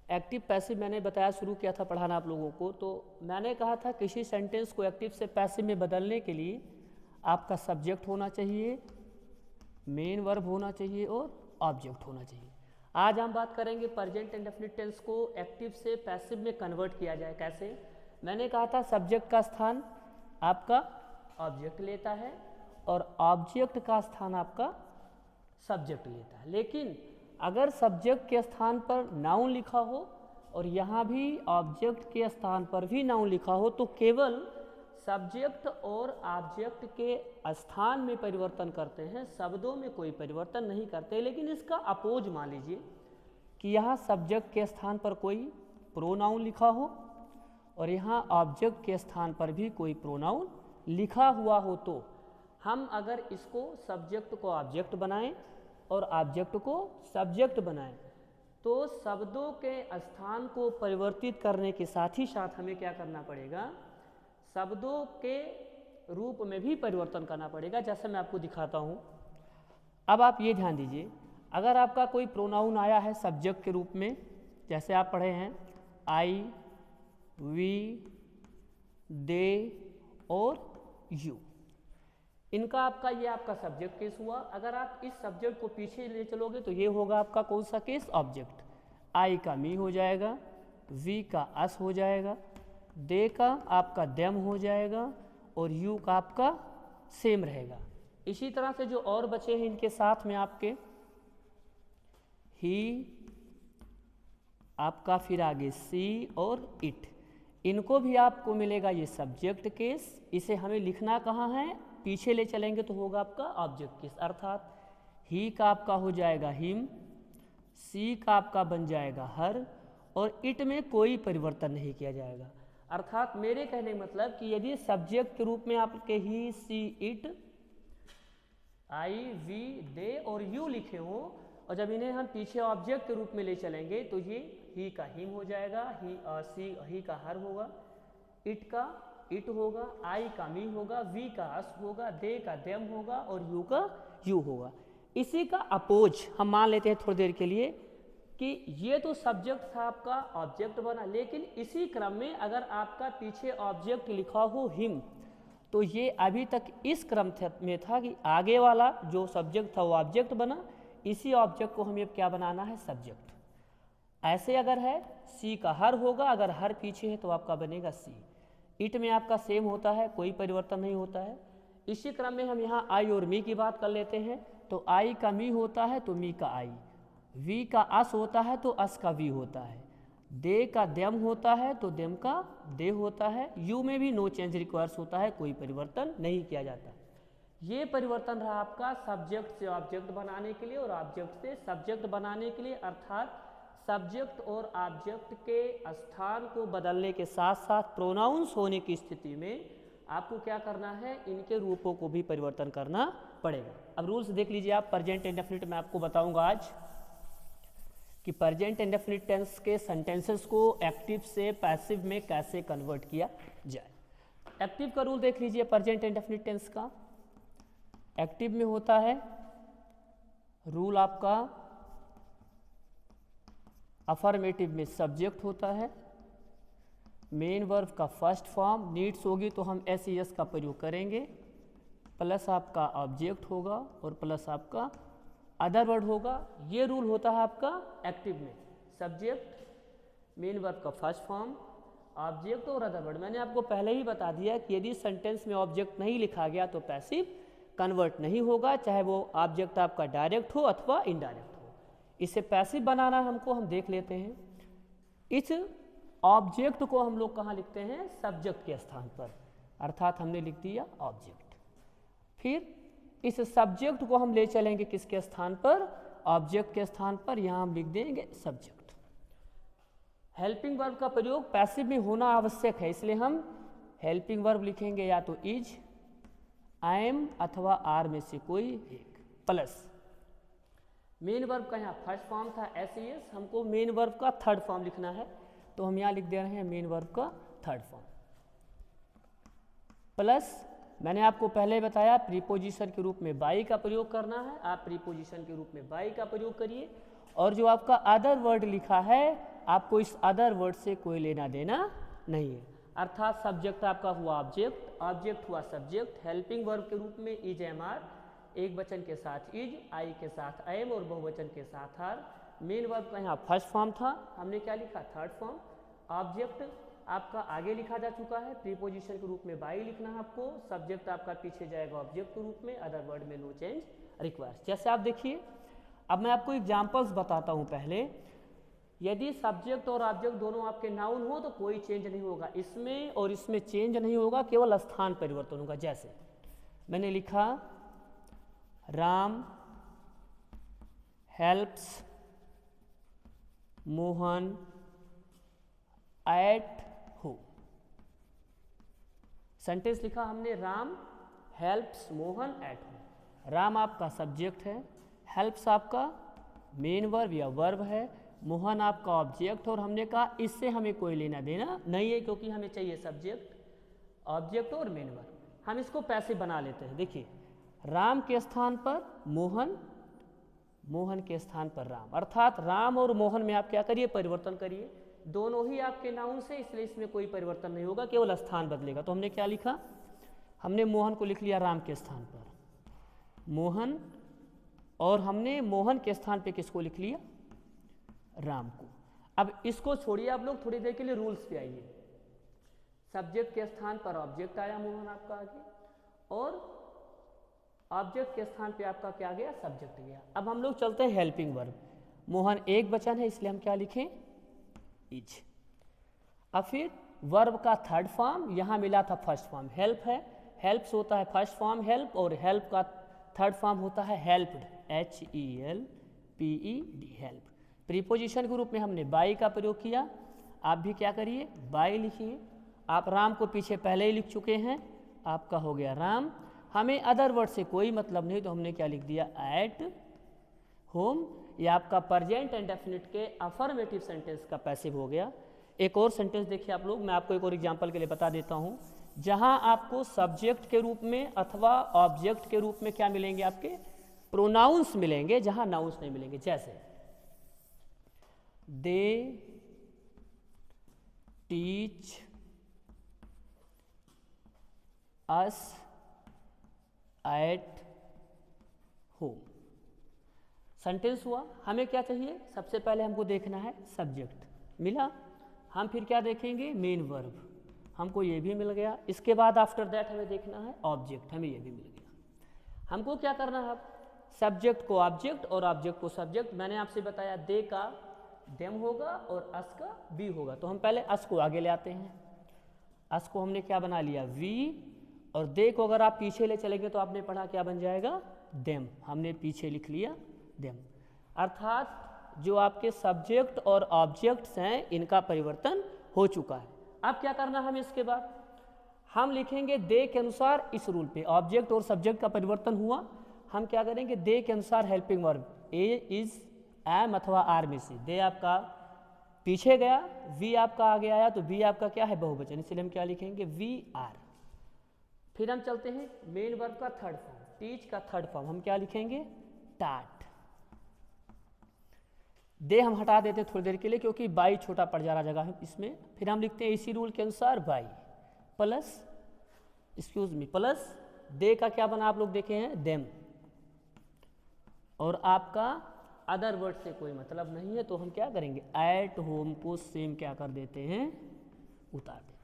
Active passive मैंने बताया, शुरू किया था पढ़ाना आप लोगों को, तो मैंने कहा था किसी सेंटेंस को एक्टिव से पैसिव में बदलने के लिए आपका सब्जेक्ट होना चाहिए, मेन वर्ब होना चाहिए और ऑब्जेक्ट होना चाहिए। आज हम बात करेंगे प्रेजेंट इंडेफिनिट टेंस को एक्टिव से पैसिव में कन्वर्ट किया जाए कैसे। मैंने कहा था सब्जेक्ट का स्थान आपका ऑब्जेक्ट लेता है और ऑब्जेक्ट का स्थान आपका सब्जेक्ट लेता है, लेकिन अगर सब्जेक्ट के स्थान पर नाउन लिखा हो और यहाँ भी ऑब्जेक्ट के स्थान पर भी नाउन लिखा हो तो केवल सब्जेक्ट और ऑब्जेक्ट के स्थान में परिवर्तन करते हैं, शब्दों में कोई परिवर्तन नहीं करते। लेकिन इसका अपोज मान लीजिए कि यहाँ सब्जेक्ट के स्थान पर कोई प्रोनाउन लिखा हो और यहाँ ऑब्जेक्ट के स्थान पर भी कोई प्रोनाउन लिखा हुआ हो, तो हम अगर इसको सब्जेक्ट को ऑब्जेक्ट बनाएं और ऑब्जेक्ट को सब्जेक्ट बनाएं तो शब्दों के स्थान को परिवर्तित करने के साथ ही साथ हमें क्या करना पड़ेगा, शब्दों के रूप में भी परिवर्तन करना पड़ेगा, जैसे मैं आपको दिखाता हूँ। अब आप ये ध्यान दीजिए, अगर आपका कोई प्रोनाउन आया है सब्जेक्ट के रूप में, जैसे आप पढ़े हैं आई, वी, दे और यू, इनका आपका ये आपका सब्जेक्ट केस हुआ। अगर आप इस सब्जेक्ट को पीछे ले चलोगे तो ये होगा आपका कौन सा केस, ऑब्जेक्ट। आई का मी हो जाएगा, वी का अस हो जाएगा, दे का आपका देम हो जाएगा और यू का आपका सेम रहेगा। इसी तरह से जो और बचे हैं इनके साथ में आपके ही, आपका फिर आगे सी और इट, इनको भी आपको मिलेगा ये सब्जेक्ट केस। इसे हमें लिखना कहाँ है, पीछे ले चलेंगे तो होगा आपका ऑब्जेक्ट केस, अर्थात ही का आपका हो जाएगा हिम, सी का आपका बन जाएगा हर और इट में कोई परिवर्तन नहीं किया जाएगा। अर्थात मेरे कहने का मतलब कि यदि सब्जेक्ट के रूप में आपके ही, सी, इट, आई, वी, दे और यू लिखे हों और जब इन्हें हम पीछे ऑब्जेक्ट के रूप में ले चलेंगे तो ये ही का हिम हो जाएगा, ही का हर होगा, इट का इट होगा, आई का मी होगा, वी का अस होगा, दे का देम होगा और यू का यू होगा। इसी का अपोज हम मान लेते हैं थोड़ी देर के लिए कि ये तो सब्जेक्ट था आपका, ऑब्जेक्ट बना, लेकिन इसी क्रम में अगर आपका पीछे ऑब्जेक्ट लिखा हो हिम तो ये अभी तक इस क्रम में था कि आगे वाला जो सब्जेक्ट था वो ऑब्जेक्ट बना, इसी ऑब्जेक्ट को हमें क्या बनाना है, सब्जेक्ट। ऐसे अगर है सी का हर होगा, अगर हर पीछे है तो आपका बनेगा सी, इट में आपका सेम होता है, कोई परिवर्तन नहीं होता है। इसी क्रम में हम यहाँ आई और मी की बात कर लेते हैं, तो आई का मी होता है तो मी का आई, वी का अस होता है तो अस का वी होता है, दे का देम होता है तो देम का दे होता है, यू में भी नो चेंज रिक्वायर्स होता है, कोई परिवर्तन नहीं किया जाता। ये परिवर्तन रहा आपका सब्जेक्ट से ऑब्जेक्ट बनाने के लिए और ऑब्जेक्ट से सब्जेक्ट बनाने के लिए, अर्थात सब्जेक्ट और ऑब्जेक्ट के स्थान को बदलने के साथ साथ प्रोनाउंस होने की स्थिति में आपको क्या करना है, इनके रूपों को भी परिवर्तन करना पड़ेगा। अब रूल्स देख लीजिए आप, प्रेजेंट इंडेफिनिट में आपको बताऊंगा आज कि प्रेजेंट इंडेफिनिट टेंस के सेंटेंसेस को एक्टिव से पैसिव में कैसे कन्वर्ट किया जाए। एक्टिव का रूल देख लीजिए प्रेजेंट इंडेफिनिट टेंस का। एक्टिव में होता है रूल आपका, अफर्मेटिव में सब्जेक्ट होता है, मेन वर्ब का फर्स्ट फॉर्म, नीड्स होगी तो हम एस ई एस का प्रयोग करेंगे, प्लस आपका ऑब्जेक्ट होगा और प्लस आपका अदर वर्ड होगा। ये रूल होता है आपका एक्टिव में, सब्जेक्ट, मेन वर्ब का फर्स्ट फॉर्म, ऑब्जेक्ट और अदर वर्ड। मैंने आपको पहले ही बता दिया कि यदि सेंटेंस में ऑब्जेक्ट नहीं लिखा गया तो पैसिव कन्वर्ट नहीं होगा, चाहे वो ऑब्जेक्ट आपका डायरेक्ट हो अथवा इनडायरेक्ट हो। इसे पैसिव बनाना हमको, हम देख लेते हैं। इस ऑब्जेक्ट को हम लोग कहाँ लिखते हैं, सब्जेक्ट के स्थान पर, अर्थात हमने लिख दिया ऑब्जेक्ट। फिर इस सब्जेक्ट को हम ले चलेंगे किसके स्थान पर, ऑब्जेक्ट के स्थान पर, यहाँ हम लिख देंगे सब्जेक्ट। हेल्पिंग वर्ब का प्रयोग पैसिव में होना आवश्यक है, इसलिए हम हेल्पिंग वर्ब लिखेंगे या तो इज, आई एम अथवा आर में से कोई एक, प्लस मेन वर्ब का यहाँ फर्स्ट फॉर्म था एस ई एस, हमको मेन वर्ब का थर्ड फॉर्म लिखना है तो हम यहाँ लिख दे रहे हैं मेन वर्ब का थर्ड फॉर्म, प्लस मैंने आपको पहले बताया प्रीपोजिशन के रूप में बाई का प्रयोग करना है, आप प्रीपोजिशन के रूप में बाई का प्रयोग करिए। और जो आपका अदर वर्ड लिखा है आपको इस अदर वर्ड से कोई लेना देना नहीं है। अर्थात सब्जेक्ट आपका हुआ ऑब्जेक्ट, ऑब्जेक्ट हुआ सब्जेक्ट, हेल्पिंग वर्ब के रूप में इज एम आर, एक वचन के साथ इज, आई के साथ एम और बहुवचन के साथ आर। मेन वर्ब का यहाँ फर्स्ट फॉर्म था, हमने क्या लिखा थर्ड फॉर्म। ऑब्जेक्ट आपका आगे लिखा जा चुका है, प्रीपोजिशन के रूप में बाई लिखना है आपको, सब्जेक्ट आपका पीछे जाएगा ऑब्जेक्ट के रूप में, अदर वर्ड में नो चेंज रिक्वायर्स। जैसे आप देखिए, अब मैं आपको एग्जाम्पल्स बताता हूँ पहले। यदि सब्जेक्ट और ऑब्जेक्ट दोनों आपके नाउन हो तो कोई चेंज नहीं होगा, इसमें और इसमें चेंज नहीं होगा, केवल स्थान परिवर्तन होगा। जैसे मैंने लिखा Ram helps Mohan at home. Sentence लिखा हमने Ram helps Mohan at home. Ram आपका सब्जेक्ट है, हेल्प्स आपका मेन वर्ब या वर्ब है, मोहन आपका ऑब्जेक्ट, और हमने कहा इससे हमें कोई लेना देना नहीं है क्योंकि हमें चाहिए सब्जेक्ट, ऑब्जेक्ट और मेन वर्ब। हम इसको पैसे बना लेते हैं। देखिए राम के स्थान पर मोहन, मोहन के स्थान पर राम, अर्थात राम और मोहन में आप क्या करिए परिवर्तन करिए। दोनों ही आपके नाउन से, इसलिए इसमें कोई परिवर्तन नहीं होगा, केवल स्थान बदलेगा। तो हमने क्या लिखा, हमने मोहन को लिख लिया राम के स्थान पर मोहन, और हमने मोहन के स्थान पे किसको लिख लिया राम को। अब इसको छोड़िए आप लोग, थोड़ी देर के लिए रूल्स पे आइए। सब्जेक्ट के स्थान पर ऑब्जेक्ट आया मोहन आपका आगे, और ऑब्जेक्ट के स्थान पे आपका क्या गया सब्जेक्ट गया। अब हम लोग चलते हैं हेल्पिंग वर्ब। मोहन एक वचन है इसलिए हम क्या लिखें इज। अब फिर वर्ब का थर्ड फॉर्म यहाँ मिला था फर्स्ट फॉर्म, हेल्प है, हेल्प्स होता है फर्स्ट फॉर्म हेल्प, और हेल्प का थर्ड फॉर्म होता है हेल्प्ड, HELPED हेल्प। प्रीपोजिशन के रूप में हमने बाई का प्रयोग किया, आप भी क्या करिए बाई लिखिए। आप राम को पीछे पहले ही लिख चुके हैं, आपका हो गया राम। हमें अदर वर्ड से कोई मतलब नहीं तो हमने क्या लिख दिया एट होम। ये आपका प्रेजेंट एंड डेफिनिट के अफर्मेटिव सेंटेंस का पैसिव हो गया। एक और सेंटेंस देखिए आप लोग, मैं आपको एक और एग्जांपल के लिए बता देता हूँ, जहाँ आपको सब्जेक्ट के रूप में अथवा ऑब्जेक्ट के रूप में क्या मिलेंगे आपके प्रोनाउंस मिलेंगे, जहाँ नाउंस नहीं मिलेंगे। जैसे they teach us at home. Sentence हुआ, हमें क्या चाहिए सबसे पहले हमको देखना है सब्जेक्ट मिला, हम फिर क्या देखेंगे मेन वर्ब, हमको ये भी मिल गया। इसके बाद आफ्टर दैट हमें देखना है ऑब्जेक्ट, हमें ये भी मिल गया। हमको क्या करना है अब सब्जेक्ट को ऑब्जेक्ट और ऑब्जेक्ट को सब्जेक्ट। मैंने आपसे बताया दे का देम होगा और अस का बी होगा, तो हम पहले अस को आगे ले आते हैं। अस को हमने क्या बना लिया वी, और दे को अगर आप पीछे ले चलेंगे तो आपने पढ़ा क्या बन जाएगा देम, हमने पीछे लिख लिया देम। अर्थात जो आपके सब्जेक्ट और ऑब्जेक्ट्स हैं इनका परिवर्तन हो चुका है। अब क्या करना है हमें इसके बाद, हम लिखेंगे दे के अनुसार इस रूल पे, ऑब्जेक्ट और सब्जेक्ट का परिवर्तन हुआ, हम क्या करेंगे दे के अनुसार helping verb a is am अथवा आर में से दे आपका पीछे गया, वी आपका आगे आया, तो वी आपका क्या है बहुवचन, इसलिए हम क्या लिखेंगे वी आर। फिर हम चलते हैं मेन वर्ब का थर्ड फॉर्म, टीच का थर्ड फॉर्म हम क्या लिखेंगे टाट। दे हम हटा देते थोड़ी देर के लिए क्योंकि बाई छोटा पड़ जा रहा जगह है इसमें। फिर हम लिखते हैं इसी रूल के अनुसार by plus excuse me plus दे का क्या बना आप लोग देखे हैं देम, और आपका अदर वर्ड से कोई मतलब नहीं है तो हम क्या करेंगे एट होम को सेम क्या कर देते हैं उतार देते हैं।